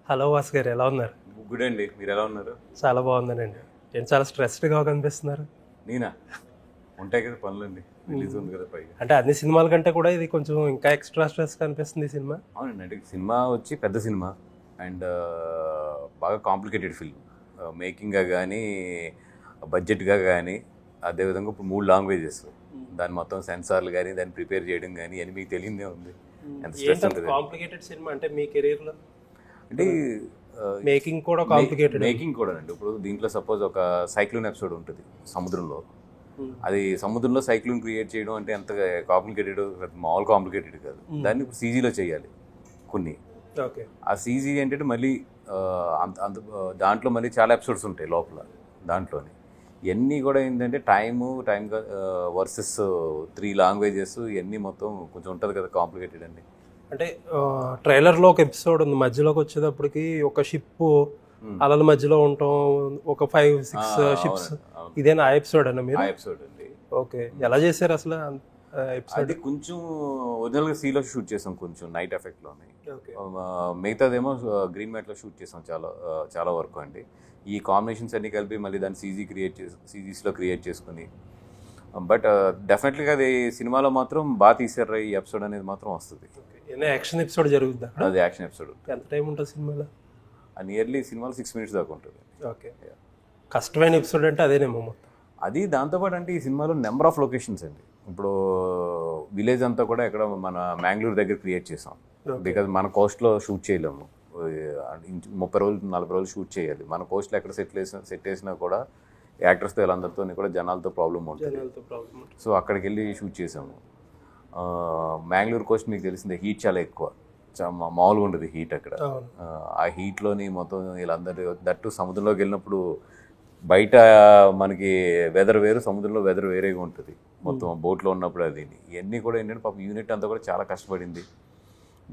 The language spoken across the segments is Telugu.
హలో వాస్ గారు, ఎలా ఉన్నారు? గుడ్ అండి, మీరు ఎలా ఉన్నారు? చాలా బాగుందనండి. ఏంటి చాలా స్ట్రెస్డ్గా కనిపిస్తున్నారు? నేనా? ఉంటాయి కదా పనులండి, రిలీజ్ ఉంది కదా పైగా. అంటే అన్ని సినిమాల కంటే కూడా ఇది కొంచెం ఇంకా ఎక్స్ట్రా స్ట్రెస్ కనిపిస్తుంది ఈ సినిమా. అవునండి, అంటే సినిమా వచ్చి పెద్ద సినిమా అండ్ బాగా కాంప్లికేటెడ్ ఫిల్మ్. మేకింగ్గా కానీ బడ్జెట్గా కానీ, అదేవిధంగా ఇప్పుడు 3 లాంగ్వేజెస్, దాని మొత్తం సెన్సార్లు కానీ దాన్ని ప్రిపేర్ చేయడం కానీ అని మీకు తెలియదే ఉంది ఎంత స్ట్రెస్ ఉంటుంది. కాంప్లికేటెడ్ సినిమా అంటే మీ కెరీర్లో అంటే మేకింగ్ కూడా కాంప్లికేటెడ్. మేకింగ్ కూడా అండి. ఇప్పుడు దీంట్లో సపోజ్ ఒక సైక్లోన్ ఎపిసోడ్ ఉంటుంది సముద్రంలో. అది సముద్రంలో సైక్లోన్ క్రియేట్ చేయడం అంటే ఎంత కాంప్లికేటెడ్, మామూలు కాంప్లికేటెడ్ కాదు. దాన్ని ఇప్పుడు సీజీలో చేయాలి కొన్ని. ఓకే. ఆ సీజీ ఏంటంటే మళ్ళీ అంత దాంట్లో మళ్ళీ చాలా ఎపిసోడ్స్ ఉంటాయి లోపల దాంట్లోనే. ఇవన్నీ కూడా ఏంటంటే టైం వర్సెస్ 3 లాంగ్వేజెస్, ఇవన్నీ మొత్తం కొంచెం ఉంటుంది కదా, కాంప్లికేటెడ్ అండి. అంటే ట్రైలర్లో ఒక ఎపిసోడ్ ఉంది, మధ్యలోకి వచ్చేటప్పటికి ఒక షిప్ అలల మధ్యలో ఉంటాం, ఒక 5-6 షిప్స్. ఇదేనా ఆ ఎపిసోడ్ అన్న మీరు? ఆ ఎపిసోడ్ అండి. ఓకే. ఎలా చేశారు అసలు ఎపిసోడ్? అది కొంచెం ఒరిజినల్గా సీలో షూట్ చేసాం, కొంచెం నైట్ ఎఫెక్ట్లోనే. ఓకే. మిగతాదేమో గ్రీన్ మ్యాట్లో షూట్ చేసాం చాలా వరకు అండి. ఈ కాంబినేషన్స్ అన్ని కలిపి మళ్ళీ దాన్ని సీజీస్లో క్రియేట్ చేసుకుని. బట్ డెఫినెట్లీగా అది సినిమాలో మాత్రం బాగా తీసారు. ఈ ఎపిసోడ్ అనేది మాత్రం వస్తుంది. యాక్షన్ ఎపిసోడ్ జరుగుతుంది. అది యాక్షన్ ఎపిసోడ్. ఎంత టైం ఉంటుంది సినిమాలో? నియర్లీ సినిమాలో 6 minutes దాకా ఉంటుంది. ఓకే. కష్టమైన ఎపిసోడ్ అంటే అదేనేమో మొత్తం. అది దాంతోపాటు అంటే ఈ సినిమాలో నెంబర్ ఆఫ్ లొకేషన్స్ అండి. ఇప్పుడు విలేజ్ అంతా కూడా ఎక్కడ మన మ్యాంగ్లూర్ దగ్గర క్రియేట్ చేసాం. బికాజ్ మన కోస్ట్లో షూట్ చేయలేము. 30 రోజులు 40 రోజులు షూట్ చేయాలి. మన కోస్ట్లో ఎక్కడ సెట్ చేసినా కూడా యాక్టర్స్తో వీళ్ళందరితో కూడా జనాలతో ప్రాబ్లం ఉంటుంది. సో అక్కడికి వెళ్ళి షూట్ చేసాము. మ్యాంగ్లూర్ కోస్ట్ మీకు తెలిసిందే, హీట్ చాలా ఎక్కువ, మామూలుగా ఉంటుంది హీట్ అక్కడ. ఆ హీట్లోని మొత్తం వీళ్ళందరూ దట్టు సముద్రంలోకి వెళ్ళినప్పుడు బయట మనకి వెదర్ వేరు, సముద్రంలో వెదర్ వేరేగా ఉంటుంది మొత్తం బోట్లో ఉన్నప్పుడు. అది ఇవన్నీ కూడా ఏంటంటే పాపం యూనిట్ అంతా కూడా చాలా కష్టపడింది.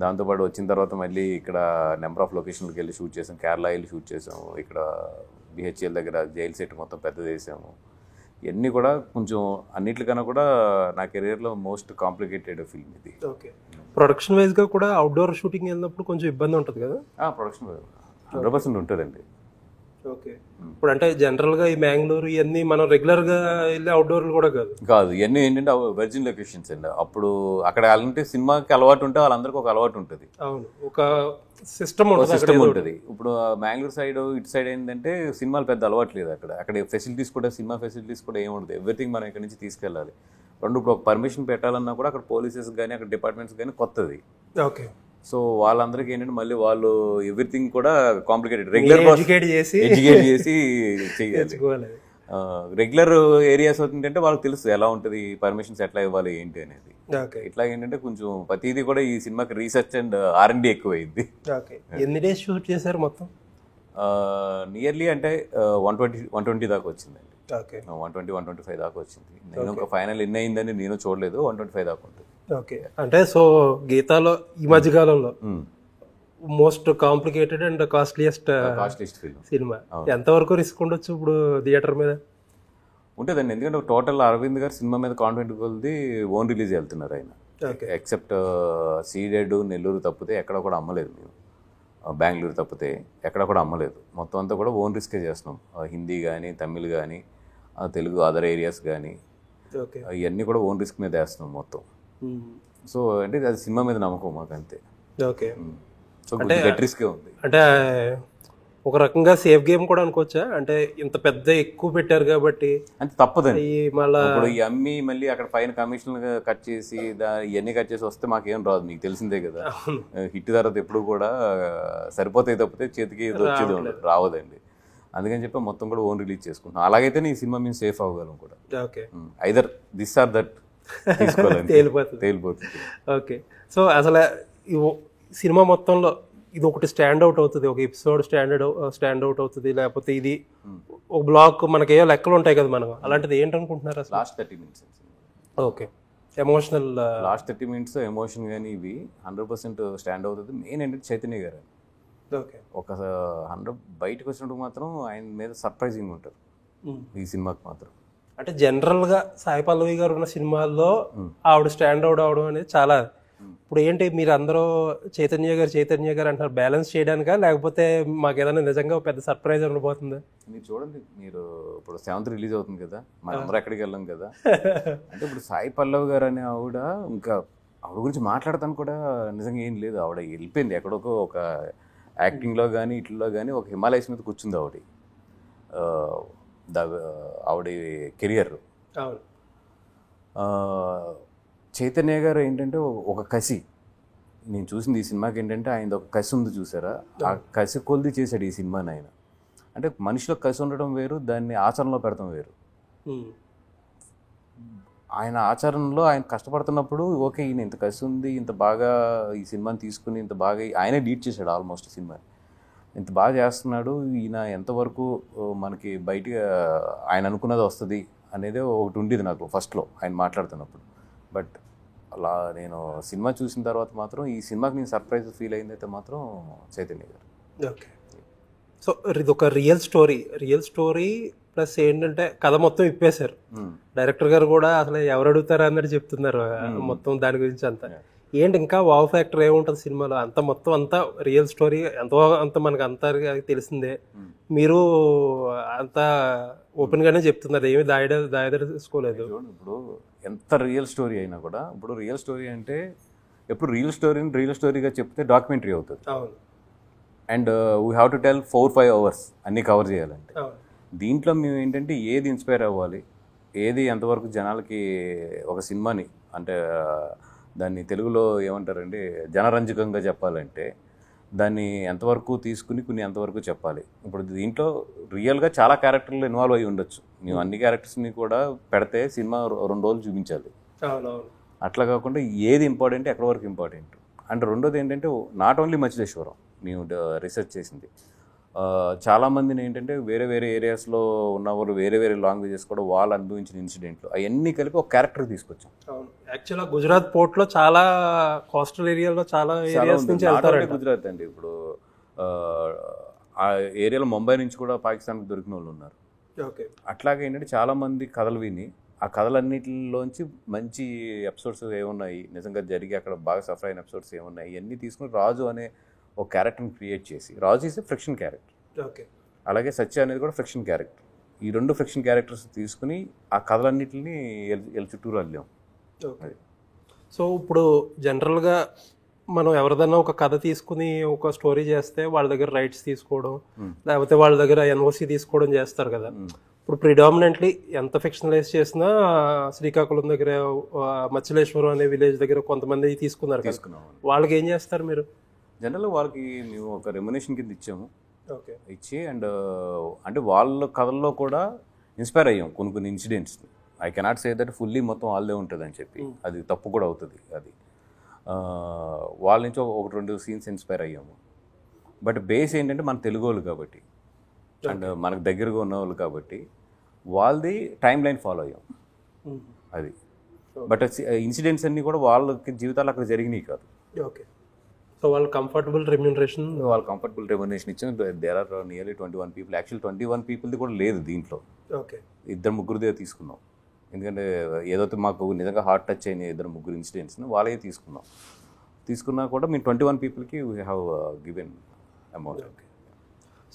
దాంతోపాటు వచ్చిన తర్వాత మళ్ళీ ఇక్కడ నెంబర్ ఆఫ్ లొకేషన్లకు వెళ్ళి షూట్ చేసాం. కేరళ వెళ్ళి షూట్ చేసాము, ఇక్కడ బిహెచ్ఎల్ దగ్గర జైల్ సెట్ మొత్తం పెద్దది వేసాము. ఇవన్నీ కూడా కొంచెం అన్నిటికన్నా కూడా నా కెరీర్లో మోస్ట్ కాంప్లికేటెడ్ ఫిల్మ్ ఇది. ఓకే. ప్రొడక్షన్ వైజ్గా కూడా అవుట్డోర్ షూటింగ్ వెళ్ళినప్పుడు కొంచెం ఇబ్బంది ఉంటుంది కదా? ప్రొడక్షన్ 100% ఉంటుందండి. ఓకే. ఇప్పుడు అంటే జనరల్గా ఈ మ్యాంగ్లూరు ఇవన్నీ మనం రెగ్యులర్గా వెళ్ళి అవుట్డోర్లు కూడా కాదు, ఇవన్నీ ఏంటంటే వర్జిన్ లొకేషన్స్ అండి. అప్పుడు అక్కడ వాళ్ళంటే సినిమాకి అలవాటు ఉంటే వాళ్ళందరికీ ఒక అలవాటు ఉంటుంది. అవును, ఒక సిస్టమ్ ఉంటుంది. ఇప్పుడు మ్యాంగ్లూర్ సైడ్ ఇటు సైడ్ ఏంటంటే సినిమాలు పెద్ద అలవాటు లేదు. అక్కడ ఫెసిలిటీస్ కూడా, సినిమా ఫెసిలిటీస్ కూడా ఏముంటుంది, ఎవ్రీథింగ్ మనం ఇక్కడ నుంచి తీసుకెళ్ళాలి. ఇప్పుడు ఒక పర్మిషన్ పెట్టాలన్నా కూడా అక్కడ పోలీసెస్ కానీ అక్కడ డిపార్ట్మెంట్స్ కానీ కొత్తది. ఓకే. సో వాళ్ళందరికీ ఏంటంటే మళ్ళీ వాళ్ళు ఎవ్రీథింగ్ కూడా కాంప్లికేటెడ్, ఎడ్యుకేట్ చేసి చెయ్యాలి. రెగ్యులర్ ఏరియాస్ ఏంటంటే వాళ్ళకి తెలుసు ఎలా ఉంటుంది, పర్మిషన్స్ ఎట్లా ఇవ్వాలి ఏంటి అనేది. ఇట్లా ఏంటంటే కొంచెం ప్రతిదీ కూడా ఈ సినిమాకి రీసెర్చ్ అండ్ R&D ఎక్కువైంది. ఎన్ని డేస్ షూట్ చేశారు మొత్తం? నియర్లీ అంటే 120 దాకా వచ్చిందండి. 120-125 దాకా వచ్చింది. నేను ఒక ఫైనల్ ఎన్ని అయిందని నేను చూడలేదు, 125 దాకా ఉంటుంది. ఓకే. అంటే సో గీతాలో ఈ మధ్య కాలంలో most complicated and costliest film cinema. ఎంతవరకు రిస్క్ ఉండొచ్చు ఇప్పుడు థియేటర్ మీద? ఉంటుందండి, ఎందుకంటే టోటల్ అరవింద్ గారు సినిమా మీద కాన్ఫిడెంట్ కొలిది ఓన్ రిలీజ్ వెళ్తున్నారు ఆయన. ఎక్సెప్ట్ సీడెడ్ నెల్లూరు తప్పితే ఎక్కడ కూడా అమ్మలేదు మేము. బెంగళూరు తప్పితే ఎక్కడ కూడా అమ్మలేదు. మొత్తం అంతా కూడా ఓన్ రిస్కే చేస్తున్నాం. హిందీ కానీ, తమిళ్ కానీ, తెలుగు అదర్ ఏరియాస్ కానీ, ఇవన్నీ కూడా ఓన్ రిస్క్ మీద వేస్తున్నాం మొత్తం. సో అంటే అది సినిమా మీద నమ్మకం మాకు, అంతే. ఓకే. సో గెట్ రిస్కే ఉంది. అంటే ఒక రకంగా సేఫ్ గేమ్ కూడా అనుకోవచ్చా? అంటే ఇంత పెద్ద ఎక్కువ పెట్టారు కాబట్టి అంటే తప్పదండి. మళ్ళీ ఇప్పుడు ఈ అమ్మి మళ్ళీ అక్కడ పైన కమిషన్ కట్ చేసి ఇవన్నీ కట్ చేసి వస్తే మాకేం రాదు, మీకు తెలిసిందే కదా. హిట్ తర్వాత ఎప్పుడు కూడా సరిపోతాయి తప్పితే చేతికి వచ్చేది ఉండదు, రావదండి. అందుకని చెప్పి మొత్తం కూడా ఓన్ రిలీజ్ చేసుకుంటున్నాం. అలాగైతే ఈ సినిమా మేము సేఫ్ అవ్వగలం కూడా. ఐదర్ దిస్ ఆర్ దట్ తేలిపోతుంది. ఓకే. సో అసలు సినిమా మొత్తంలో ఇది ఒకటి స్టాండ్ అవుట్ అవుతుంది, ఒక ఎపిసోడ్ స్టాండ్ అవుట్ అవుతుంది, లేకపోతే ఇది ఒక బ్లాక్, మనకి ఏ లెక్కలు ఉంటాయి కదా మనం, అలాంటిది ఏంటనుకుంటున్నారు అసలు? Last 30 minutes. Okay. Emotional last 30 minutes emotion కానీ ఇవి 100% స్టాండ్ అవుతుంది. మెయిన్ ఏంటంటే చైతన్య గారు. ఓకే. ఒక 100 బయటకు వచ్చినప్పుడు మాత్రం ఆయన మీద సర్ప్రైజింగ్ ఉంటారు ఈ సినిమాకి మాత్రం. అంటే జనరల్గా సాయి పల్లవి గారు ఉన్న సినిమాల్లో ఆవిడ స్టాండ్ అవుట్ అవడం అనేది చాలా ఇప్పుడు ఏంటి మీరు అందరూ చైతన్య గారు అంటారు, బ్యాలెన్స్ చేయడానికా లేకపోతే మాకు ఏదైనా నిజంగా పెద్ద సర్ప్రైజ్ ఉండబోతుందా? మీరు చూడండి, మీరు ఇప్పుడు 7th రిలీజ్ అవుతుంది కదా, మనందరూ ఎక్కడికి వెళ్ళాం కదా. అంటే ఇప్పుడు సాయి పల్లవి గారు అనే ఆవిడ, ఇంకా ఆవిడ గురించి మాట్లాడతాను కూడా నిజంగా ఏం లేదు. ఆవిడ వెళ్ళిపోయింది ఎక్కడొక ఒక యాక్టింగ్లో కానీ ఇట్లలో కానీ ఒక హిమాలయస్ మీద కూర్చుంది ఆవిడ. ఆవిడ కెరియర్. చైతన్య గారు ఏంటంటే ఒక కసి, నేను చూసింది ఈ సినిమాకి ఏంటంటే ఆయన ఒక కసి ఉంది చూసారా, ఆ కసి కొలిది చేశాడు ఈ సినిమాని ఆయన. అంటే మనిషిలో కసి ఉండడం వేరు, దాన్ని ఆచరణలో పెడతాం వేరు. ఆయన ఆచరణలో ఆయన కష్టపడుతున్నప్పుడు ఓకే, ఈయన ఇంత కసి ఉంది, ఇంత బాగా ఈ సినిమాని తీసుకుని ఇంత బాగా ఆయనే లీడ్ చేశాడు ఆల్మోస్ట్ సినిమాని, ఇంత బాగా చేస్తున్నాడు, ఈయన ఎంతవరకు మనకి బయటగా ఆయన అనుకున్నది వస్తుంది అనేది ఒకటి ఉండేది నాకు ఫస్ట్లో ఆయన మాట్లాడుతున్నప్పుడు. బట్ అలా నేను సినిమా చూసిన తర్వాత మాత్రం ఈ సినిమాకి నేను సర్ప్రైజ్ ఫీల్ అయిందైతే మాత్రం చైతన్య గారు. ఓకే, సో ఇది ఒక రియల్ స్టోరీ ప్లస్ ఏంటంటే కథ మొత్తం ఇప్పేశారు. డైరెక్టర్ గారు కూడా అసలు ఎవరు అడుగుతారా అన్నట్టు చెప్తున్నారు మొత్తం దాని గురించి అంతా. ఏంటి ఇంకా వావ్ ఫ్యాక్టర్ ఏముంటుంది సినిమాలో? అంత మొత్తం అంతా రియల్ స్టోరీ, ఎంతో అంత మనకు అంతా తెలిసిందే. మీరు అంతా ఓపెన్ గానే చెప్తున్నారు, ఏమి దాయదసుకోలేదు. ఇప్పుడు ఎంత రియల్ స్టోరీ అయినా కూడా, ఇప్పుడు రియల్ స్టోరీ అంటే ఎప్పుడు రియల్ స్టోరీగా చెప్తే డాక్యుమెంటరీ అవుతుంది. And we have to tell 4-5 hours అన్నీ కవర్ చేయాలంటే. దీంట్లో మేము ఏంటంటే ఏది ఇన్స్పైర్ అవ్వాలి, ఏది ఎంతవరకు జనాలకి ఒక సినిమాని అంటే దాన్ని తెలుగులో ఏమంటారండి, జనరంజకంగా చెప్పాలంటే దాన్ని ఎంతవరకు తీసుకుని కొన్ని ఎంతవరకు చెప్పాలి. ఇప్పుడు దీంట్లో రియల్గా చాలా క్యారెక్టర్లు ఇన్వాల్వ్ అయ్యి ఉండొచ్చు. మేము అన్ని క్యారెక్టర్స్ని కూడా పెడితే సినిమా 2 రోజులు చూపించాలి. అట్లా కాకుండా ఏది ఇంపార్టెంట్, ఎక్కడి వరకు ఇంపార్టెంట్. అండ్ రెండోది ఏంటంటే నాట్ ఓన్లీ మచిలేశ్వరం మేము రీసెర్చ్ చేసింది, చాలామందిని ఏంటంటే వేరే వేరే ఏరియాస్లో ఉన్నవాళ్ళు వేరే వేరే లాంగ్వేజెస్ కూడా వాళ్ళు అనుభవించిన ఇన్సిడెంట్లు అవన్నీ కలిపి ఒక క్యారెక్టర్ తీసుకొచ్చాం. యాక్చువల్గా గుజరాత్ పోర్ట్లో చాలా కోస్టల్ ఏరియాలో చాలా ఏరియాస్ నుంచి వెళ్తారు. గుజరాత్ అండి, ఇప్పుడు ఆ ఏరియాలో ముంబై నుంచి కూడా పాకిస్తాన్కి దొరికిన వాళ్ళు ఉన్నారు. అట్లాగే ఏంటంటే చాలామంది కథలు విని ఆ కథలన్నిటిలోంచి మంచి ఎపిసోడ్స్ ఏమున్నాయి, నిజంగా జరిగి అక్కడ బాగా సఫర్ అయిన ఎపిసోడ్స్ ఏమున్నాయి, ఇవన్నీ తీసుకుని రాజు అనే ఒక క్యారెక్టర్ని క్రియేట్ చేసి, రాజు ఈజ్ ఎ ఫ్రిక్షన్ క్యారెక్టర్, అలాగే సత్య అనేది కూడా ఫ్రిక్షన్ క్యారెక్టర్. ఈ 2 ఫ్రిక్షన్ క్యారెక్టర్స్ తీసుకుని ఆ కథలన్నింటినీ చుట్టూరు అల్లాం. సో ఇప్పుడు జనరల్గా మనం ఎవరిదైనా ఒక కథ తీసుకుని ఒక స్టోరీ చేస్తే వాళ్ళ దగ్గర రైట్స్ తీసుకోవడం, లేకపోతే వాళ్ళ దగ్గర ఎన్ఓసి తీసుకోవడం చేస్తారు కదా. ఇప్పుడు ప్రిడామినెంట్లీ ఎంత ఫిక్షనలైజ్ చేసినా శ్రీకాకుళం దగ్గర మచిలేశ్వరం అనే విలేజ్ దగ్గర కొంతమంది తీసుకున్నారు కదా, వాళ్ళకి ఏం చేస్తారు మీరు? జనరల్గా వాళ్ళకి మేము ఒక రెమ్యునేషన్ కింద ఇచ్చాము. ఇచ్చి అండ్ అంటే వాళ్ళ కథల్లో కూడా ఇన్స్పైర్ అయ్యాం కొన్ని ఇన్సిడెంట్స్ని. I cannot say that fully మొత్తం వాళ్ళే ఉంటుంది అని చెప్పి, అది తప్పు కూడా అవుతుంది. అది వాళ్ళ నుంచి 1-2 సీన్స్ ఇన్స్పైర్ అయ్యాము. బట్ బేస్ ఏంటంటే మన తెలుగు వాళ్ళు కాబట్టి అండ్ మనకు దగ్గరగా ఉన్న వాళ్ళు కాబట్టి వాళ్ళది టైం లైన్ ఫాలో అయ్యాం అది. బట్ ఇన్సిడెంట్స్ అన్నీ కూడా వాళ్ళకి జీవితాలు అక్కడ జరిగినాయి కాదు. ఓకే, సో వాళ్ళు కంఫర్టబుల్ రెమ్యూనరేషన్ ఇచ్చాం. There are nearly 21 people. Actual 21 peopleది కూడా లేదు దీంట్లో. ఓకే, 2-3 తీసుకున్నాం. ఎందుకంటే ఏదైతే మాకు నిజంగా హార్ట్ టచ్ అయిన 2-3 ఇన్సిడెంట్స్ని వాళ్ళే తీసుకున్నా కూడా మేము 21 peopleకి we have given amount.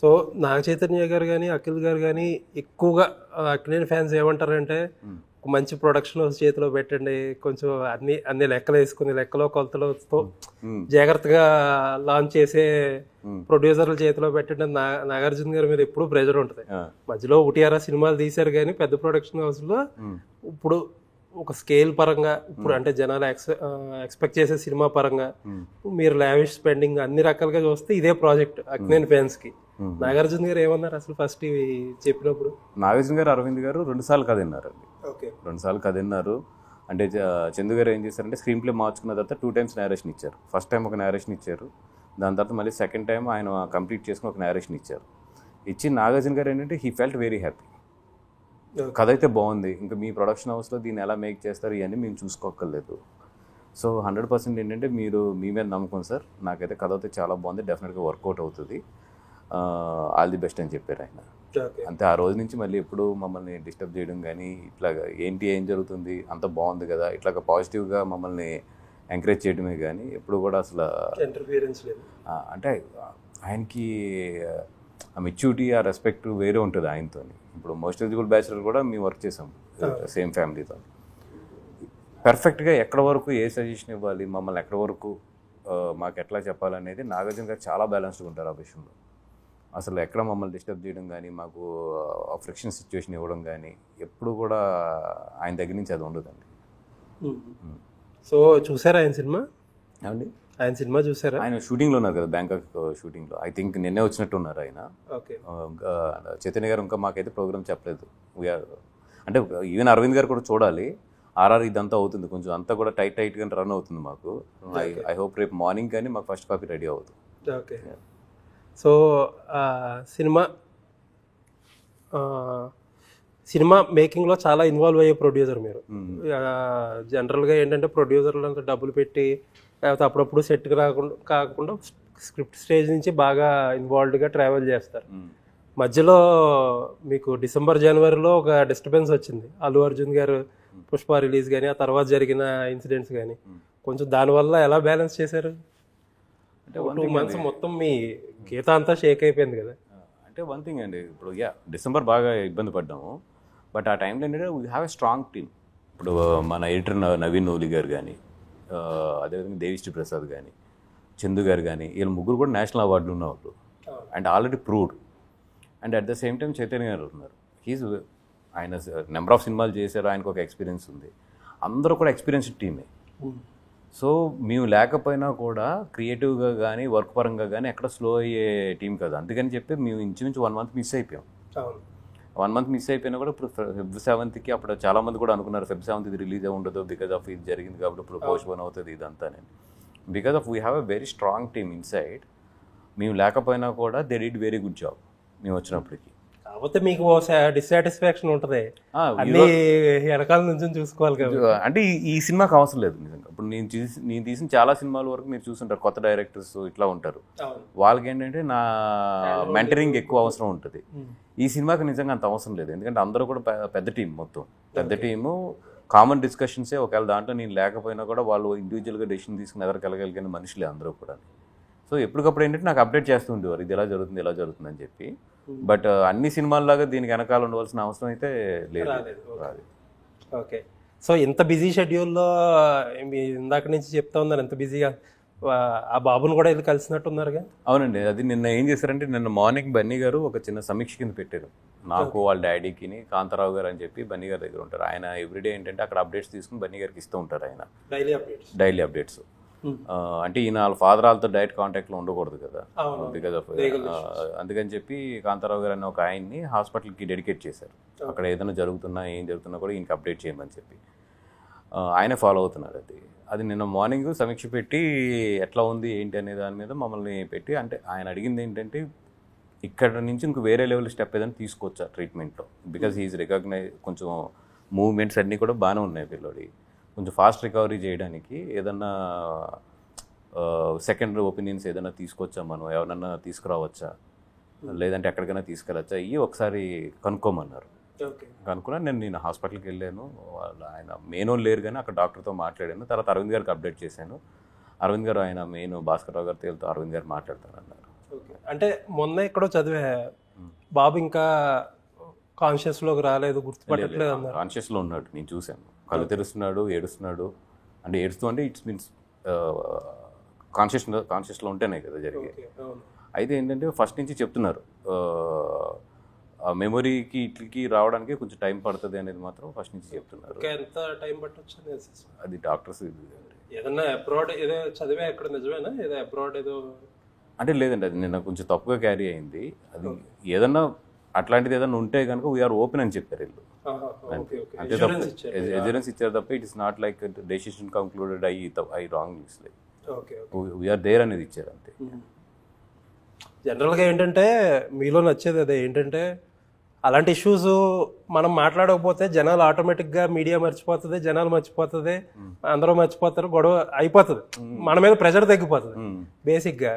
So Naga Chaitanya గారు కానీ అఖిల్ గారు కానీ ఎక్కువగా అఖిలేని ఫ్యాన్స్ ఏమంటారంటే మంచి ప్రొడక్షన్ చేతిలో పెట్టండి, కొంచెం అన్ని లెక్కలు వేసుకుని లెక్కలో కొలతలతో జాగ్రత్తగా లాంచ్ చేసే ప్రొడ్యూసర్ల చేతిలో పెట్టండి. నాగార్జున గారి మీద ఎప్పుడు ప్రెజర్ ఉంటుంది. మధ్యలో 1-2 సినిమాలు తీశారు కానీ పెద్ద ప్రొడక్షన్ హౌస్ లో ఇప్పుడు ఒక స్కేల్ పరంగా ఇప్పుడు అంటే జనాలు ఎక్స్పెక్ట్ చేసే సినిమా పరంగా మీరు లావిష్ స్పెండింగ్ అన్ని రకాలుగా చూస్తే ఇదే ప్రాజెక్ట్ అక్కినేని ఫ్యాన్స్ కి. నాగార్జున గారు ఏమన్నారు అసలు ఫస్ట్ ఇవి చెప్పినప్పుడు? నాగార్జున గారు అరవింద్ గారు 2 సార్లు కథ విన్నారండి. 2 సార్లు కథ విన్నారు. అంటే చందు గారు ఏం చేశారంటే స్క్రీన్ ప్లే మార్చుకున్న తర్వాత 2 times నేరేషన్ ఇచ్చారు. ఫస్ట్ టైం ఒక నేరేషన్ ఇచ్చారు, దాని తర్వాత మళ్ళీ సెకండ్ టైం ఆయన కంప్లీట్ చేసుకుని ఒక నేరేషన్ ఇచ్చారు. ఇచ్చి నాగార్జున గారు ఏంటంటే హీ ఫెల్ట్ వెరీ హ్యాపీ. కథ అయితే బాగుంది, ఇంకా మీ ప్రొడక్షన్ హౌస్లో దీన్ని ఎలా మేక్ చేస్తారు ఇవన్నీ మేము చూసుకోక్కర్లేదు. సో 100% ఏంటంటే మీరు మీ మీద నమ్మకం సార్, నాకైతే కథ అయితే చాలా బాగుంది, డెఫినెట్గా వర్కౌట్ అవుతుంది, ఆల్ ది బెస్ట్ అని చెప్పారు ఆయన. అంతే, ఆ రోజు నుంచి మళ్ళీ ఎప్పుడు మమ్మల్ని డిస్టర్బ్ చేయడం కానీ ఇట్లాగా ఏం జరుగుతుంది అంత బాగుంది కదా ఇట్లాగా పాజిటివ్గా మమ్మల్ని ఎంకరేజ్ చేయడమే కానీ ఎప్పుడు కూడా అసలు ఇంటర్ఫియరెన్స్ లేదు. అంటే ఆయనకి ఆ మెచ్యూరిటీ ఆ రెస్పెక్ట్ వేరే ఉంటుంది ఆయనతో. ఇప్పుడు మోస్ట్ ఎలిజిబుల్ బ్యాచులర్ కూడా మేము వర్క్ చేసాం సేమ్ ఫ్యామిలీతో. పర్ఫెక్ట్గా ఎక్కడ వరకు ఏ సజెషన్ ఇవ్వాలి, మమ్మల్ని ఎక్కడ వరకు మాకు ఎట్లా చెప్పాలనేది నాగార్జున గారు చాలా బ్యాలెన్స్డ్గా ఉంటారు ఆ విషయంలో. అసలు ఎక్కడ మమ్మల్ని డిస్టర్బ్ చేయడం కానీ, మాకు ఫ్రిక్షన్ సిచ్యువేషన్ ఇవ్వడం కానీ ఎప్పుడు కూడా ఆయన దగ్గర నుంచి అది ఉండదండి. సో చూసారా ఆయన సినిమా? ఏమండి ఆయన సినిమా చూసారా? ఆయన షూటింగ్లో ఉన్నారు కదా, బ్యాంకాక్ షూటింగ్లో. ఐ థింక్ నిన్నే వచ్చినట్టు ఉన్నారు ఆయన. చైతన్య గారు ఇంకా మాకైతే ప్రోగ్రామ్ చెప్పలేదు. అంటే ఈవెన్ అరవింద్ గారు కూడా చూడాలి. ఆర్ఆర్ ఇదంతా అవుతుంది, కొంచెం అంతా కూడా టైట్గా రన్ అవుతుంది మాకు. ఐ హోప్ రేపు మార్నింగ్ కానీ మాకు ఫస్ట్ కాపీ రెడీ అవుతుంది. ఓకే. సో సినిమా మేకింగ్లో చాలా ఇన్వాల్వ్ అయ్యే ప్రొడ్యూసర్ మీరు. జనరల్గా ఏంటంటే ప్రొడ్యూసర్లు అంతా డబ్బులు పెట్టి లేకపోతే అప్పుడప్పుడు సెట్కి కాకుండా స్క్రిప్ట్ స్టేజ్ నుంచి బాగా ఇన్వాల్వ్డ్గా ట్రావెల్ చేస్తారు. మధ్యలో మీకు డిసెంబర్ జనవరిలో ఒక డిస్టర్బెన్స్ వచ్చింది. అల్లు అర్జున్ గారు పుష్ప రిలీజ్ కానీ ఆ తర్వాత జరిగిన ఇన్సిడెంట్స్ కానీ కొంచెం దానివల్ల ఎలా బ్యాలెన్స్ చేశారు? అంటే 2 months మొత్తం మీ గీత అంతా షేక్ అయిపోయింది కదా. అంటే వన్ థింగ్ అండి, ఇప్పుడు డిసెంబర్ బాగా ఇబ్బంది పడ్డాము. బట్ ఆ టైంలో ఏంటంటే we have a strong team. ఇప్పుడు మన ఎడిటర్ నవీన్ నోలి గారు కానీ, అదేవిధంగా దేవిశ్రీ ప్రసాద్ కానీ, చందు గారు కానీ, వీళ్ళు ముగ్గురు కూడా నేషనల్ అవార్డులు ఉన్నవాళ్ళు and already proved. And at the same time Chaitanya గారు ఉన్నారు. ఆయన నెంబర్ ఆఫ్ సినిమాలు చేశారు, ఆయనకు ఒక ఎక్స్పీరియన్స్ ఉంది. అందరూ కూడా ఎక్స్పీరియన్స్డ్ టీమే. సో మేము లేకపోయినా కూడా క్రియేటివ్గా కానీ వర్క్ పరంగా కానీ ఎక్కడ స్లో అయ్యే టీం కదా. అందుకని చెప్పి మేము ఇంచుమించు 1 month మిస్ అయిపోయాం. 1 month మిస్ అయిపోయినా కూడా ఇప్పుడు Feb 7th అప్పుడు చాలామంది కూడా అనుకున్నారు Feb 7th ఇది రిలీజ్ ఉండదు బికాజ్ ఆఫ్ ఇది జరిగింది కాబట్టి ఇప్పుడు పోస్ట్పోన్ అవుతుంది ఇదంతా. నేను because of we have a very strong team inside. మేము లేకపోయినా కూడా they did very good job మేము వచ్చినప్పటికి. కాకపోతే మీకు డిస్సాటిస్ఫాక్షన్ ఉంటుంది, అన్ని వెనకాల నుంచి చూసుకోవాలి కదా. అంటే ఈ సినిమాకి అవసరం లేదు నిజంగా. ఇప్పుడు నేను తీసిన చాలా సినిమాల వరకు మీరు చూసుంటారు, కొత్త డైరెక్టర్స్ ఇట్లా ఉంటారు. వాళ్ళకి ఏంటంటే నా మెంటరింగ్ ఎక్కువ అవసరం ఉంటుంది. ఈ సినిమాకి నిజంగా అంత అవసరం లేదు, ఎందుకంటే అందరూ కూడా పెద్ద టీం, మొత్తం పెద్ద టీము. కామన్ డిస్కషన్సే. ఒకవేళ దాంట్లో నేను లేకపోయినా కూడా వాళ్ళు ఇండివిజువల్గా డెసిషన్ తీసుకుని ఎదరికెళ్ళగలిగిన మనుషులే అందరూ కూడా. సో ఎప్పటికప్పుడు ఏంటంటే నాకు అప్డేట్ చేస్తూ ఉండేవారు, ఇది ఎలా జరుగుతుంది ఎలా జరుగుతుంది అని చెప్పి. బట్ అన్ని సినిమాల్లాగా దీనికి వెనకాల ఉండవలసిన అవసరం అయితే లేదు. ఓకే. సో ఇంత బిజీ షెడ్యూల్లో ఇందాక నుంచి చెప్తా ఉన్నారు, ఎంత బిజీగా ఆ బాబుని కూడా వెళ్ళి కలిసినట్టున్నారుగా. అవునండి, అది నిన్న ఏం చేశారంటే నిన్న మార్నింగ్ బన్నీ గారు ఒక చిన్న సమీక్ష కింద పెట్టారు నాకు, వాళ్ళ డాడీకి, కాంతారావు గారు అని చెప్పి బన్నీ గారి దగ్గర ఉంటారు. ఆయన ఎవ్రీడే ఏంటంటే అక్కడ అప్డేట్స్ తీసుకుని బన్నీ గారికి ఇస్తూ ఉంటారు. ఆయన డైలీ అప్డేట్స్. అంటే ఈయన వాళ్ళ ఫాదర్ వాళ్ళతో డైరెక్ట్ కాంటాక్ట్లో ఉండకూడదు కదా బికాజ్ ఆఫ్, అందుకని చెప్పి కాంతారావు గారు అనే ఒక ఆయన్ని హాస్పిటల్కి డెడికేట్ చేశారు. అక్కడ ఏదైనా జరుగుతున్నా ఏం జరుగుతున్నా కూడా ఈయనకి అప్డేట్ చేయమని చెప్పి ఆయనే ఫాలో అవుతున్నారు. అది నిన్న మార్నింగ్ సమీక్ష పెట్టి ఎట్లా ఉంది ఏంటి అనే దాని మీద మమ్మల్ని పెట్టి, అంటే ఆయన అడిగింది ఏంటంటే ఇక్కడ నుంచి ఇంక వేరే లెవెల్ స్టెప్ ఏదైనా తీసుకోవచ్చా ట్రీట్మెంట్లో, బికాజ్ హీఈస్ రికగ్నైజ్. కొంచెం మూవ్మెంట్స్ అన్నీ కూడా బాగానే ఉన్నాయి పిల్లోడి, కొంచెం ఫాస్ట్ రికవరీ చేయడానికి ఏదన్నా సెకండ్ ఒపీనియన్స్ ఏదైనా తీసుకొచ్చా, మనం ఎవరన్నా తీసుకురావచ్చా, లేదంటే ఎక్కడికైనా తీసుకెళ్ళచ్చా, ఇవి ఒకసారి కనుక్కోమన్నారు. కనుక్కున్నా నేను హాస్పిటల్కి వెళ్ళాను. ఆయన మెయిన్ లేరు కానీ అక్కడ డాక్టర్తో మాట్లాడాను. తర్వాత అరవింద్ గారికి అప్డేట్ చేశాను. అరవింద్ గారు ఆయన మెయిన్ భాస్కర్రావు గారు తేలుతో అరవింద్ గారు మాట్లాడతారన్నారు. అంటే మొన్న ఎక్కడో చదివే బాబు ఇంకా కాన్షియస్లోకి రాలేదు, గుర్తుపట్టట్లేదు అన్నారు. కాన్షియస్లో ఉన్నాడు, నేను చూశాను. కళ్ళు తెరుస్తున్నాడు, ఏడుస్తున్నాడు. అంటే ఏడుస్తూ అంటే ఇట్స్ మీన్స్ కాన్షియస్లో ఉంటేనే కదా జరిగేది. అయితే ఏంటంటే ఫస్ట్ నుంచి చెప్తున్నారు మెమొరీకి ఇట్లకి రావడానికి కొంచెం టైం పడుతుంది అనేది మాత్రం ఫస్ట్ నుంచి చెప్తున్నారు. ఎంత టైం పట్టొచ్చు అది డాక్టర్స్. ఏదన్నా అబ్రాడ్ ఏదో చదివే ఎక్కడ నిజమేనా, ఏదో అబ్రాడ్ ఏదో అంటే లేదండి, అది నిన్న కొంచెం తప్పుగా క్యారీ అయింది. అది ఏదన్నా అట్లాంటిది ఏదైనా ఉంటే కనుక వీఆర్ ఓపెన్ అని చెప్పారు వీళ్ళు. అంటే ఎజరెన్స్ ఇచ్చారు తప్ప it is not like decision concluded I wrong we are there అనేది ఇచ్చారు అంతే. జనరల్గా ఏంటంటే మీలో నచ్చేది అదే ఏంటంటే అలాంటి ఇష్యూస్ మనం మాట్లాడకపోతే జనాలు ఆటోమేటిక్గా మీడియా మర్చిపోతుంది, జనాలు మర్చిపోతుంది, అందరూ మర్చిపోతారు, గొడవ అయిపోతుంది, మన మీద ప్రెషర్ తగ్గిపోతుంది బేసిక్గా.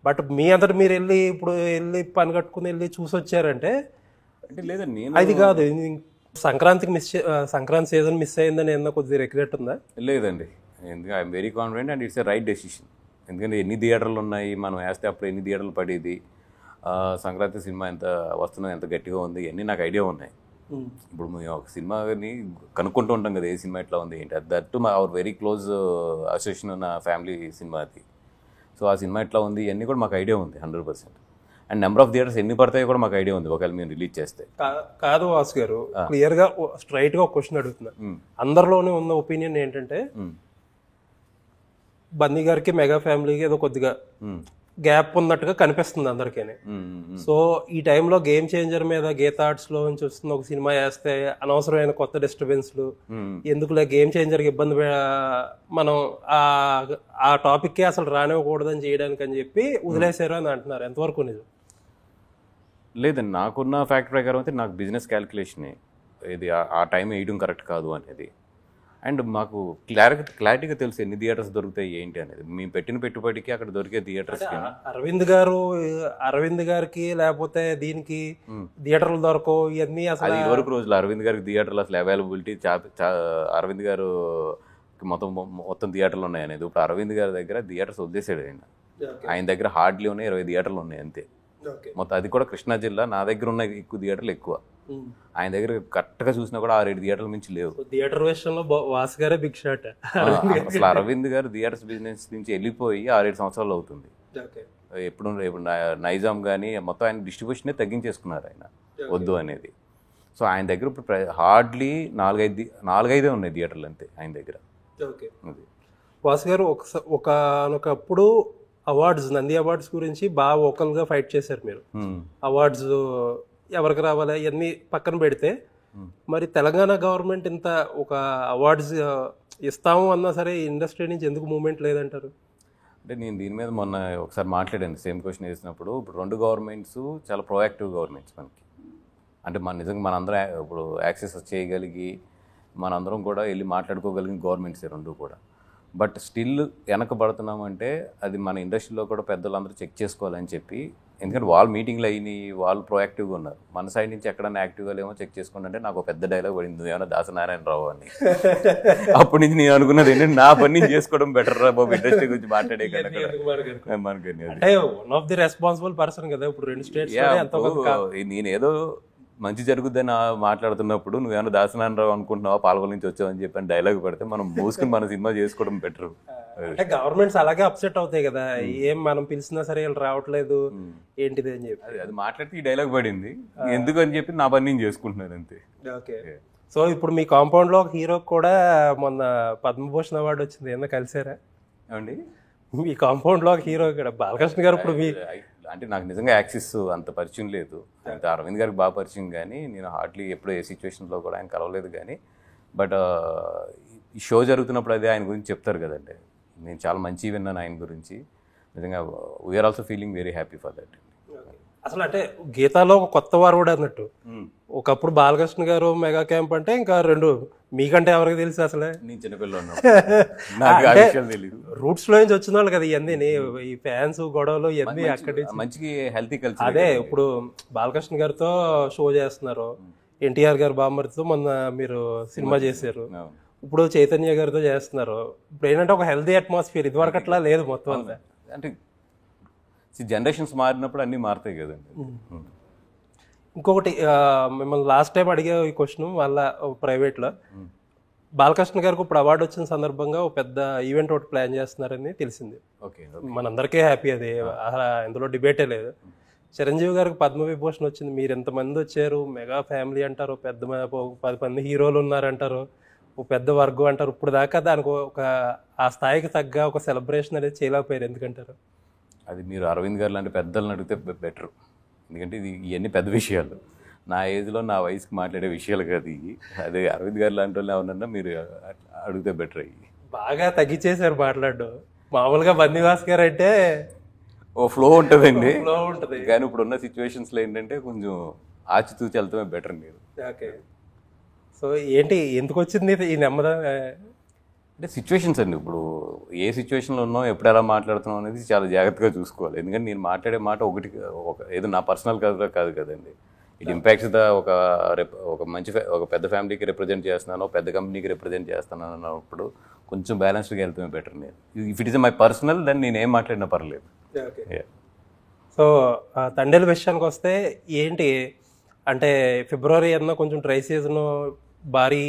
బట్ మీ అంతటి మీరు వెళ్ళి పని కట్టుకుని వెళ్ళి చూసి వచ్చారంటే లేదండి, అది కాదు. సంక్రాంతి సీజన్ మిస్ అయిందని ఏమన్నా కొద్దిగా రిగ్రెట్ ఉందా? లేదండి, ఎందుకంటే I'm very confident and it's a right decision. ఎందుకంటే ఎన్ని థియేటర్లు ఉన్నాయి, మనం వేస్తే అప్పుడు ఎన్ని థియేటర్లు పడేది, సంక్రాంతి సినిమా ఎంత వస్తున్నది, ఎంత గట్టిగా ఉంది, ఇవన్నీ నాకు ఐడియా ఉన్నాయి. ఇప్పుడు మేము ఒక సినిమాని కనుక్కుంటూ ఉంటాం కదా, ఏ సినిమా ఎట్లా ఉంది ఏంటి, that to our very close association ఉన్న ఫ్యామిలీ సినిమా అది. సో ఆ సినిమా ఎట్లా ఉంది ఇవన్నీ కూడా మాకు ఐడియా ఉంది 100%. అండ్ నెంబర్ ఆఫ్ థియేటర్స్ ఎన్ని పడతాయో కూడా మాకు ఐడియా ఉంది ఒకవేళ మేము రిలీజ్ చేస్తే. కాదు వాసు గారు, క్లియర్ గా స్ట్రైట్ గా ఒక క్వశ్చన్ అడుగుతున్నా. అందరిలోనే ఉన్న ఒపీనియన్ ఏంటంటే బన్నీ గారికి మెగా ఫ్యామిలీకి ఏదో కొద్దిగా గ్యాప్ ఉన్నట్టుగా కనిపిస్తుంది అందరికీ. సో ఈ టైంలో గేమ్ చేంజర్ మీద గీతా ఆర్ట్స్ లో నుంచి వస్తున్న ఒక సినిమా వేస్తే అనవసరమైన కొత్త డిస్టర్బెన్స్లు ఎందుకులే, గేమ్ చేంజర్ కి ఇబ్బంది మనం ఆ టాపిక్ కి అసలు రానివ్వకూడదని చేయడానికి అని చెప్పి వదిలేశారు అని అంటున్నారు. ఎంతవరకు నిజం? లేదండి, నాకున్న ఫ్యాక్ట్ ప్రకారం అయితే నాకు బిజినెస్ క్యాలిక్యులేషనే ఇది, ఆ టైం వేయడం కరెక్ట్ కాదు అనేది. అండ్ మాకు క్లారిటీగా తెలుసు ఎన్ని థియేటర్స్ దొరుకుతాయి ఏంటి అనేది. మేము పెట్టిన పెట్టుబడికి అక్కడ దొరికే థియేటర్స్ అరవింద్ గారికి లేకపోతే దీనికి థియేటర్లు దొరకవు ఇవన్నీ అసలు. అది ఇదివరకు రోజులు అరవింద్ గారికి థియేటర్లు అసలు అవైలబిలిటీ అరవింద్ గారు మొత్తం థియేటర్లు ఉన్నాయి అనేది. ఇప్పుడు అరవింద్ గారి దగ్గర థియేటర్స్ వదిలేసాడు ఆయన దగ్గర హార్డ్లీ ఉన్నాయి 20 థియేటర్లు ఉన్నాయి అంతే మొత్తం. అది కూడా కృష్ణా జిల్లా. నా దగ్గర ఉన్న ఎక్కువ థియేటర్లు ఎక్కువ, ఆయన దగ్గర కరెక్ట్గా చూసినా కూడా 6-7 థియేటర్ల మించి లేవు. థియేటర్ విషయంలో వాసు గారే బిగ్ షాట్. అసలు అరవింద్ గారు థియేటర్స్ బిజినెస్ నుంచి వెళ్ళిపోయి 6-7 సంవత్సరాలు అవుతుంది. ఎప్పుడు నైజాం కానీ మొత్తం ఆయన డిస్ట్రిబ్యూషనే తగ్గించేసుకున్నారు ఆయన వద్దు అనేది. సో ఆయన దగ్గర ఇప్పుడు హార్డ్లీ 4-5 ఉన్నాయి థియేటర్లు అంతే ఆయన దగ్గర. వాసు గారు ఒకప్పుడు అవార్డ్స్, నంది అవార్డ్స్ గురించి బాగా వోకల్గా ఫైట్ చేశారు మీరు. అవార్డ్స్ ఎవరికి రావాలి ఇవన్నీ పక్కన పెడితే మరి తెలంగాణ గవర్నమెంట్ ఇంత ఒక అవార్డ్స్ ఇస్తాము అన్నా సరే ఇండస్ట్రీ నుంచి ఎందుకు మూవ్మెంట్ లేదంటారు? అంటే నేను దీని మీద మొన్న ఒకసారి మాట్లాడాను, సేమ్ క్వశ్చన్ వేసినప్పుడు. ఇప్పుడు 2 గవర్నమెంట్స్ చాలా ప్రొయాక్టివ్ గవర్నమెంట్స్ మనకి. అంటే నిజంగా మనందరం ఇప్పుడు యాక్సెస్ చేయగలిగి మనందరం కూడా వెళ్ళి మాట్లాడుకోగలిగిన గవర్నమెంట్స్ 2 కూడా. బట్ స్టిల్ వెనకబడుతున్నామంటే అది మన ఇండస్ట్రీలో కూడా పెద్దలందరూ చెక్ చేసుకోవాలని చెప్పి. ఎందుకంటే వాళ్ళు మీటింగ్లు అయినాయి, వాళ్ళు ప్రొయాక్టివ్గా ఉన్నారు. మన సైడ్ నుంచి ఎక్కడన్నా యాక్టివ్గా లేమో చెక్ చేసుకోండి అంటే నాకు పెద్ద డైలాగ్ పడింది, ఏమైనా దాసనారాయణరావు అని. అప్పటి నుంచి నేను అనుకున్నది ఏంటంటే నా పని నేను చేసుకోవడం బెటర్ రా బాబు, ఇండస్ట్రీ గురించి మాట్లాడే నేనేదో మంచి జరుగుద్దని మాట్లాడుతున్నప్పుడు నువ్వేమో దాసనారాయణరావు అనుకుంటున్నావా, పాల్గొన నుంచి వచ్చావని చెప్పని డైలాగ్ పెడితే మనం మూసుకుని మన సినిమా చేసుకోవడం బెటర్. అంటే గవర్నమెంట్స్ అలాగే అప్సెట్ అవుతాయి కదా, ఏం మనం పిలిచినా సరే వీళ్ళు రావట్లేదు ఏంటిది అని చెప్పి. అది మాట్లాడితే ఈ డైలాగ్ పడింది, ఎందుకు అని చెప్పి నా పని నేను చేసుకుంటున్నాను అంతే. ఓకే. సో ఇప్పుడు మీ కాంపౌండ్ లో హీరో కూడా మొన్న పద్మభూషణ్ అవార్డు వచ్చింది, ఏమన్నా కలిసారా ఏమండి? మీ కాంపౌండ్ లో హీరో ఇక్కడ బాలకృష్ణ గారు. ఇప్పుడు అంటే నాకు నిజంగా యాక్సెస్ అంత పరిచయం లేదు. అంటే అరవింద్ గారికి బాగా పరిచయం, కానీ నేను హార్డ్లీ ఎప్పుడూ ఏ సిచ్యువేషన్లో కూడా ఆయన కలవలేదు. కానీ బట్ ఈ షో జరుగుతున్నప్పుడు అదే ఆయన గురించి చెప్తారు కదండి, నేను చాలా మంచి విన్నాను ఆయన గురించి. నిజంగా we are also feeling very happy for that. అసలు అంటే గీతాలో ఒక కొత్త వారు కూడా అన్నట్టు. ఒకప్పుడు బాలకృష్ణ గారు మెగా క్యాంప్ అంటే ఇంకా 2 మీకంటే ఎవరికి తెలుసు అసలే, నేను చిన్నపిల్ల రూట్స్ లో నుంచి వచ్చిన వాళ్ళు కదా ఇవన్నీ, ఈ ఫ్యాన్స్ గొడవలు ఇవన్నీ అక్కడి మంచి హెల్తీ కల్చర్. అదే ఇప్పుడు బాలకృష్ణ గారితో షో చేస్తున్నారు, ఎన్టీఆర్ గారు బామ్మర్తో మొన్న మీరు సినిమా చేశారు, ఇప్పుడు చైతన్య గారితో చేస్తున్నారు. ఇప్పుడు ఏంటంటే ఒక హెల్తీ అట్మాస్ఫియర్, ఇదివరకు అట్లా లేదు మొత్తం అంతా. అంటే జనరేషన్స్ మారినప్పుడు అన్నీ మారుతాయి కదండి. ఇంకొకటి మిమ్మల్ని లాస్ట్ టైం అడిగే ఈ క్వశ్చన్ వాళ్ళ ప్రైవేట్లో, బాలకృష్ణ గారికి ఇప్పుడు అవార్డు వచ్చిన సందర్భంగా ఒక పెద్ద ఈవెంట్ ఒకటి ప్లాన్ చేస్తున్నారని తెలిసింది. మనందరికీ హ్యాపీ, అది ఇందులో డిబేటే లేదు. చిరంజీవి గారికి పద్మవిభూషణ్ వచ్చింది, మీరు ఎంతమంది వచ్చారు, మెగా ఫ్యామిలీ అంటారు, 10 మంది హీరోలు ఉన్నారంటారు, ఒక పెద్ద వర్గం అంటారు. ఇప్పుడు దాకా దానికి ఒక ఆ స్థాయికి తగ్గ ఒక సెలబ్రేషన్ అనేది చేయలేకపోయారు, ఎందుకంటారు? అది మీరు అరవింద్ గారు లాంటి పెద్దలను అడిగితే బెటర్. ఎందుకంటే ఇవన్నీ పెద్ద విషయాలు, నా ఏజ్లో నా వయసుకి మాట్లాడే విషయాలు కాదు ఇవి. అదే అరవింద్ గారు లాంటి వాళ్ళు ఏమన్నా మీరు అడిగితే బెటర్. అయ్యి బాగా తగ్గించేశారు మాట్లాడడం. మామూలుగా బన్నీవాస్ గారు అంటే ఓ ఫ్లో ఉంటుందండి, కానీ ఇప్పుడు ఉన్న సిచ్యువేషన్స్లో ఏంటంటే కొంచెం ఆచితూచి వెళ్తామే బెటర్ మీరు. ఓకే. సో ఏంటి, ఎందుకు వచ్చింది ఈ నెమ్మది? అంటే సిచ్యువేషన్స్ అండి. ఇప్పుడు ఏ సిచ్యువేషన్లో ఉన్నాం, ఎప్పుడు ఎలా మాట్లాడుతున్నాం అనేది చాలా జాగ్రత్తగా చూసుకోవాలి. ఎందుకంటే నేను మాట్లాడే మాట ఏదో నా పర్సనల్ కాదు కదండి. ఇట్ ఇంపాక్ట్స్ ద ఒక మంచి ఒక పెద్ద ఫ్యామిలీకి రిప్రజెంట్ చేస్తున్నాను, పెద్ద కంపెనీకి రిప్రజెంట్ చేస్తున్నాను అన్నప్పుడు కొంచెం బ్యాలెన్స్డ్గా వెళ్తే బెటర్. నేను if it is my personal then నేను ఏం మాట్లాడినా పర్లేదు. సో తండేల విషయానికి వస్తే ఏంటి అంటే ఫిబ్రవరి ఏదన్నా కొంచెం డ్రై సీజన్, భారీ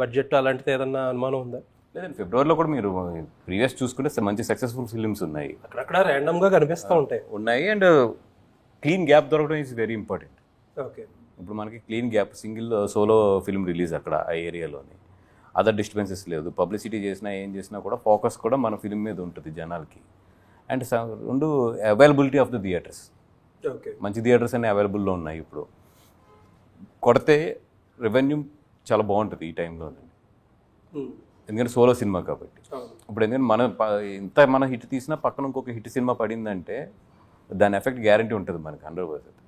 బడ్జెట్ అలాంటిది ఏదన్నా అనుమానం ఉందా? లేదండి, ఫిబ్రవరిలో కూడా మీరు ప్రీవియస్ చూసుకుంటే మంచి సక్సెస్ఫుల్ ఫిలిమ్స్ ఉన్నాయి, అక్కడక్కడ ర్యాండమ్గా కనిపిస్తూ ఉన్నాయి. అండ్ క్లీన్ గ్యాప్ దొరకడం ఈజ్ వెరీ ఇంపార్టెంట్. ఓకే, ఇప్పుడు మనకి clean gap, single solo film release అక్కడ ఆ ఏరియాలోని, అదర్ డిస్టర్బెన్సెస్ లేదు, పబ్లిసిటీ చేసినా ఏం చేసినా కూడా ఫోకస్ కూడా మన ఫిల్మ్ మీద ఉంటుంది జనాలకి. అండ్ రెండు availability of the theatres, okay, మంచి థియేటర్స్ అన్నీ అవైలబుల్లో ఉన్నాయి. ఇప్పుడు కొడితే రెవెన్యూ చాలా బాగుంటుంది ఈ టైంలో, ఎందుకంటే సోలో సినిమా కాబట్టి. ఇప్పుడు ఎందుకంటే మన హిట్ తీసినా పక్కన ఇంకొక హిట్ సినిమా పడిందంటే దాని ఎఫెక్ట్ గ్యారంటీ ఉంటుంది మనకి 100%.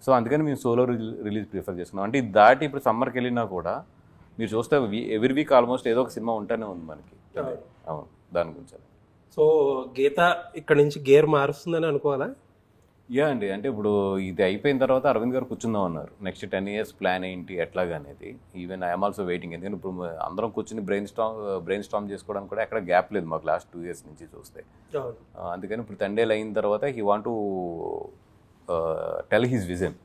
సో అందుకని మేము సోలో రిలీజ్ ప్రిఫర్ చేస్తున్నాం. అంటే ఇది దాటి ఇప్పుడు సమ్మర్కి వెళ్ళినా కూడా మీరు చూస్తే ఎవ్రీ వీక్ ఆల్మోస్ట్ ఏదో ఒక సినిమా ఉంటూనే ఉంది మనకి. అవును, దాని గురించి. సో గీత ఇక్కడ నుంచి గేర్ మారుస్తుందని అనుకోవాలా? అండి, అంటే ఇప్పుడు ఇది అయిపోయిన తర్వాత అరవింద్ గారు కూర్చుందాం అన్నారు. నెక్స్ట్ 10 years ప్లాన్ ఏంటి ఎట్లాగా అనేది. ఈవెన్ ఐఎమ్ ఆల్సో వెయిటింగ్, ఎందుకంటే ఇప్పుడు అందరం కూర్చుని బ్రెయిన్ స్టామ్ చేసుకోవడానికి కూడా ఎక్కడ గ్యాప్ లేదు మాకు లాస్ట్ 2 years నుంచి చూస్తే. అందుకని ఇప్పుడు తండేలు అయిన తర్వాత he want to tell his vision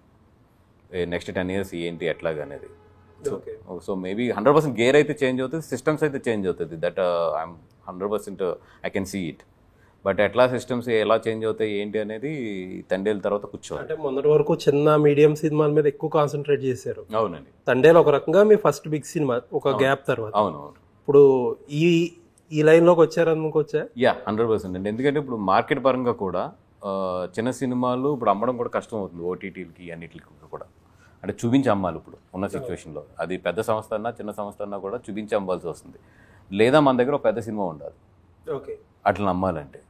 next 10 years ఏంటి ఎట్లాగా అనేది. సో మేబీ 100% గేర్ అయితే చేంజ్ అవుతుంది, సిస్టమ్స్ అయితే చేంజ్ అవుతుంది. That I'm 100% I can see it. But ఎట్లా సిస్టమ్స్ ఎలా చేంజ్ అవుతాయి ఏంటి అనేది తండేల తర్వాత కూర్చోవాలి. అంటే మొన్నటి వరకు చిన్న మీడియం సినిమాల మీద ఎక్కువ కాన్సన్ట్రేట్ చేశారు. అవునండి, తండేలు ఒక రకంగా మీ ఫస్ట్ బిగ్ సినిమా ఒక గ్యాప్ తర్వాత. అవునవును, ఇప్పుడు ఈ లైన్లోకి వచ్చారనుకోవచ్చా? 100% అండి. ఎందుకంటే ఇప్పుడు మార్కెట్ పరంగా కూడా చిన్న సినిమాలు ఇప్పుడు అమ్మడం కూడా కష్టం అవుతుంది, ఓటీటీలకి అన్నిటికి కూడా. అంటే చూపించి అమ్మాలి ఇప్పుడు ఉన్న సిచ్యువేషన్లో. అది పెద్ద సంస్థ అన్నా చిన్న సంస్థ అన్నా కూడా చూపించి అమ్మాల్సి వస్తుంది. లేదా మన దగ్గర ఒక పెద్ద సినిమా ఉండాలి, ఓకే, అట్లా నమ్మాలంటే.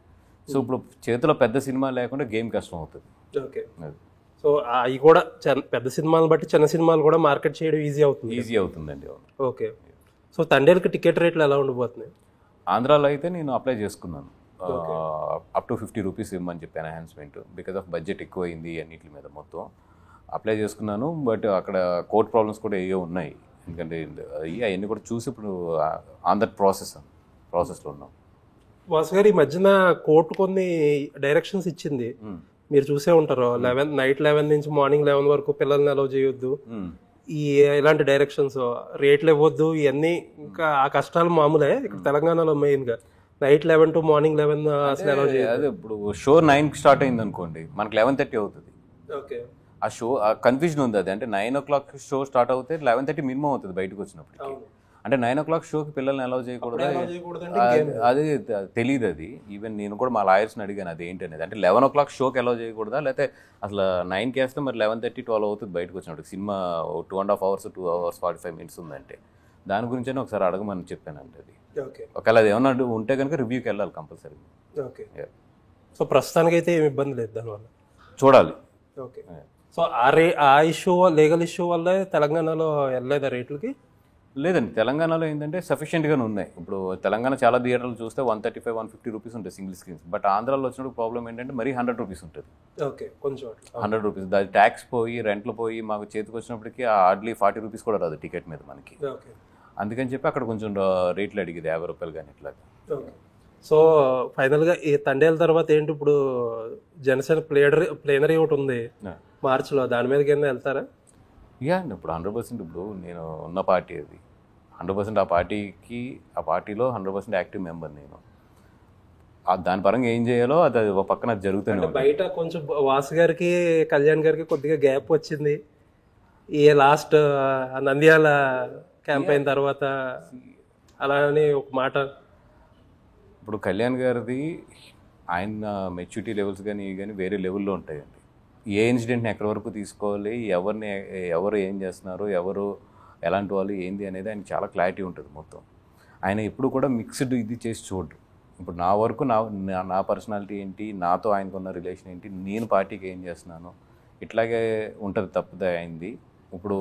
సో ఇప్పుడు చేతిలో పెద్ద సినిమా లేకుండా గేమ్ కష్టం అవుతుంది. ఓకే, సో అవి కూడా పెద్ద సినిమాలను బట్టి చిన్న సినిమాలు కూడా మార్కెట్ చేయడం ఈజీ అవుతుందండి. ఓకే, సో తండేలకి టికెట్ రేట్లు ఎలా ఉండిపోతున్నాయి? ఆంధ్రాలో అయితే నేను అప్లై చేసుకున్నాను, అప్ టు 50 rupees ఇవ్వమని చెప్పి ఎన్హాన్స్మెంట్, బికాస్ ఆఫ్ బడ్జెట్ ఎక్కువ అయింది అన్నిటి మీద మొత్తం అప్లై చేసుకున్నాను. బట్ అక్కడ కోర్ట్ ప్రాబ్లమ్స్ కూడా ఏవో ఉన్నాయి, ఎందుకంటే అవన్నీ కూడా చూసి ఇప్పుడు ఆన్ దట్ ప్రాసెస్లో ఉన్నాం. వాసు గారు, ఈ మధ్యన కోర్టు కొన్ని డైరెక్షన్స్ ఇచ్చింది, మీరు చూసే ఉంటారు. నైట్ 11 నుంచి మార్నింగ్ 11 వరకు పిల్లల్ని అలౌ చేయొద్దు, ఇలాంటి డైరెక్షన్స్, రేట్లు ఇవ్వద్దు, ఇవన్నీ. ఇంకా ఆ కష్టాలు మామూలే ఇక్కడ తెలంగాణలో. మెయిన్గా నైట్ 11 to మార్నింగ్ 11 అసలు అలౌ చేయదు. అదే ఇప్పుడు షో 9కి స్టార్ట్ అయింది అనుకోండి, మనకి 11:30 అవుతుంది. ఓకే, ఆ షో కన్ఫ్యూజన్ ఉంది. అది అంటే 9 o'clock షో స్టార్ట్ అవుతే 11:30 మినిమం అవుతుంది బయటకు వచ్చినప్పటికి. అంటే 9 o'clock షోకి పిల్లల్ని అలౌ చేయకూడదు, అది తెలియదు. అది ఈవెన్ నేను కూడా మా లాయర్స్ని అడిగాను అది ఏంటి అనేది. అంటే 11 o'clock షోకి అలౌ చేయకూడదా, లేకపోతే అసలు 9కి వేస్తే మరి 11:30, 12 అవుతుంది బయటకు వచ్చినప్పుడు. సినిమా 2.5 hours 2 hours 45 minutes ఉందంటే దాని గురించి ఒకసారి అడగమని చెప్పానంటే. అది ఒకవేళ అది ఏమన్నా ఉంటే కనుక రివ్యూకి వెళ్ళాలి కంపల్సరీ. ఓకే, సో ప్రస్తుతానికి అయితే ఏమి ఇబ్బంది లేదు దానివల్ల, చూడాలి. ఓకే, సో ఆ ఇష్యూ, లీగల్ ఇష్యూ వల్ల తెలంగాణలో వెళ్ళలేదా రేట్లకి? లేదండి, తెలంగాణలో ఏంటంటే సఫిషియెంట్గానే ఉన్నాయి. ఇప్పుడు తెలంగాణ చాలా థియేటర్లు చూస్తే 135-150 rupees ఉంటాయి సింగిల్ స్క్రీన్స్. బట్ ఆంధ్రాలో వచ్చినప్పుడు ప్రాబ్లం ఏంటంటే మరీ 100 rupees ఉంటుంది. ఓకే, కొంచెం 100 rupees, దాని ట్యాక్స్ పోయి రెంట్లు పోయి మాకు చేతికి వచ్చినప్పటికీ హార్డ్లీ 40 rupees కూడా రాదు టికెట్ మీద మనకి. అందుకని చెప్పి అక్కడ కొంచెం రేట్లు అడిగేది 50 రూపాయలు కానీ ఇట్లాగా. సో ఫైనల్గా ఈ తండేల తర్వాత ఏంటి ఇప్పుడు జనసేన ప్లేనరీ ఒకటి ఉంది మార్చిలో, దాని మీద కింద వెళ్తారా? అండి, ఇప్పుడు 100% ఇప్పుడు నేను ఉన్న పార్టీ అది 100% ఆ పార్టీలో 100% యాక్టివ్ మెంబర్ నేను. దాని పరంగా ఏం చేయాలో అది ఒక పక్కన జరుగుతుంది. బయట కొంచెం వాసు గారికి కళ్యాణ్ గారికి కొద్దిగా గ్యాప్ వచ్చింది ఈ లాస్ట్ నంద్యాల క్యాంపెయిన్ తర్వాత, అలా అని ఒక మాట. ఇప్పుడు కళ్యాణ్ గారిది ఆయన మెచ్యూరిటీ లెవెల్స్ కానీ వేరే లెవెల్లో ఉంటాయండి. ఏ ఇన్సిడెంట్ని ఎక్కడి వరకు తీసుకోవాలి, ఎవరు ఏం చేస్తున్నారు, ఎవరు ఎలాంటి వాళ్ళు ఏంది అనేది ఆయన చాలా క్లారిటీ ఉంటుంది మొత్తం. ఆయన ఎప్పుడు కూడా మిక్స్డ్ ఇది చేసి చూడరు. ఇప్పుడు నా వరకు నా పర్సనాలిటీ ఏంటి, నాతో ఆయనకున్న రిలేషన్ ఏంటి, నేను పార్టీకి ఏం చేస్తున్నాను, ఇట్లాగే ఉంటుంది తప్పదే అయింది. ఇప్పుడు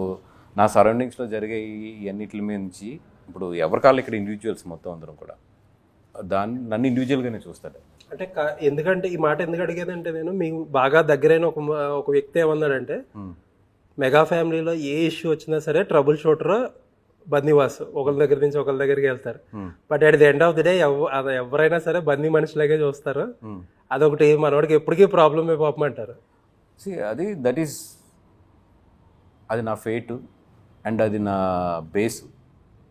నా సరౌండింగ్స్లో జరిగే ఇవన్నిటి నుంచి ఇప్పుడు ఎవరికాళ్ళు ఇక్కడ ఇండివిజువల్స్ మొత్తం అందరం కూడా నన్ను ఇండివిజువల్గానే చూస్తాడు. అంటే ఎందుకంటే ఈ మాట ఎందుకు అడిగేదంటే, నేను మీకు బాగా దగ్గరైన ఒక వ్యక్తి ఏమన్నాడంటే, మెగా ఫ్యామిలీలో ఏ ఇష్యూ వచ్చినా సరే ట్రబుల్ షూటర్ బన్నీవాస్ ఒకరి దగ్గర నుంచి ఒకరి దగ్గరికి వెళ్తారు. But at the end of the day ఎవరైనా సరే బన్నీ మనిషిలాగే చూస్తారు. అదొకటి మనోడికి ఎప్పటికీ ప్రాబ్లమే పాపం అంటారు. అది నా ఫేట్ అండ్ అది నా బేస్.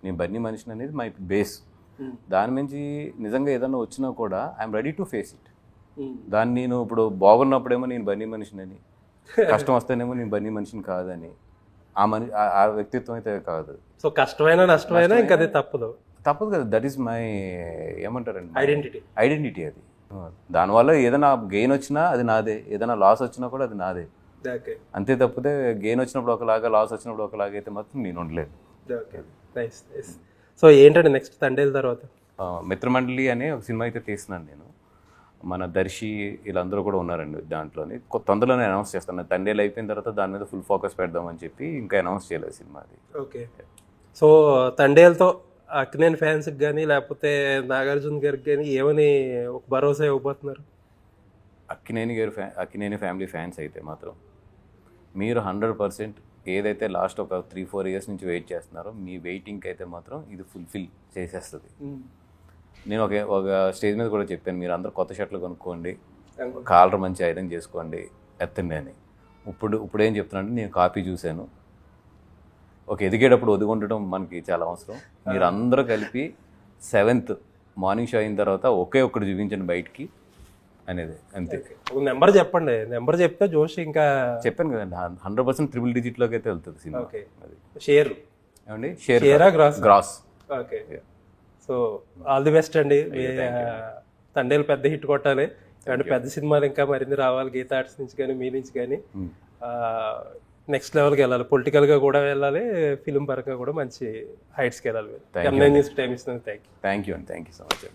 నేను బన్నీ మనిషిని అనేది మై బేస్. దాని నుంచి నిజంగా ఏదన్నా వచ్చినా కూడా I'm ready to face it. దాన్ని నేను ఇప్పుడు బాగున్నప్పుడేమో నేను బన్నీ మనిషినని, కష్టం వస్తేనేమో నేను బన్నీ మనిషిని కాదని, ఆ వ్యక్తిత్వం అయితే కాదు. సో కష్టమైనా నష్టమైనా ఇంకా అది తప్పదు కదా. దట్ ఈస్ మై ఏమంటారండి ఐడెంటిటీ. అది దానివల్ల ఏదైనా గెయిన్ వచ్చినా అది నాదే, ఏదైనా లాస్ వచ్చినా కూడా అది నాదే. అంతే తప్పితే గెయిన్ వచ్చినప్పుడు ఒకలాగా లాస్ వచ్చినప్పుడు ఒకలాగా అయితే మాత్రం నేను ఉండలేదు. సో ఏంటంటే నెక్స్ట్ తండేల తర్వాత మిత్రమండలి అనే ఒక సినిమా అయితే తీస్తున్నాను నేను. మన దర్శి వీళ్ళందరూ కూడా ఉన్నారండి దాంట్లోని. తొందరలోనే అనౌన్స్ చేస్తాను. తండేలు అయిపోయిన తర్వాత దాని మీద ఫుల్ ఫోకస్ పెడదామని చెప్పి ఇంకా అనౌన్స్ చేయలేదు సినిమా అది. ఓకే. సో తండేలతో అక్కినేని ఫ్యాన్స్కి కానీ లేకపోతే నాగార్జున గారికి కానీ ఏమని ఒక భరోసా ఇవ్వబోతున్నారు? అక్కినేని ఫ్యామిలీ ఫ్యాన్స్ అయితే మాత్రం మీరు 100% ఏదైతే లాస్ట్ ఒక 3-4 ఇయర్స్ నుంచి వెయిట్ చేస్తున్నారో మీ వెయిటింగ్కి అయితే మాత్రం ఇది ఫుల్ఫిల్ చేసేస్తుంది. నేను ఒక స్టేజ్ మీద కూడా చెప్పాను, మీరు అందరూ కొత్త షర్ట్లు కొనుక్కోండి, కాలర్ మంచి ఐరన్ చేసుకోండి, ఎత్తండి అని. ఇప్పుడు ఏం చెప్తున్నానంటే నేను కాపీ చూశాను. ఎదిగేటప్పుడు ఒదుగుండటం మనకి చాలా అవసరం. మీరు అందరూ కలిపి 7th మార్నింగ్ షో అయిన తర్వాత ఒక్కడు చూపించండి బయటికి అనేది, అంతే. నెంబర్ చెప్పండి. నెంబర్ చెప్తే జోష్ ఇంకా చెప్పాను కదండి, 100% ట్రిపుల్ డిజిట్లోకి అయితే వెళ్తుంది సినిమా. షేర్ ఏమండి, gross. Okay. So all the best అండి. తండేలు పెద్ద హిట్ కొట్టాలి. అంటే పెద్ద సినిమాలు ఇంకా మరిన్ని రావాలి, గీతా ఆర్ట్స్ నుంచి కానీ మీ నుంచి కానీ. నెక్స్ట్ లెవెల్కి వెళ్ళాలి, పొలిటికల్గా కూడా వెళ్ళాలి, ఫిలిం పరంగా కూడా మంచి హైట్స్కి వెళ్ళాలి. టైం ఇస్తున్నారు. Thank you so much.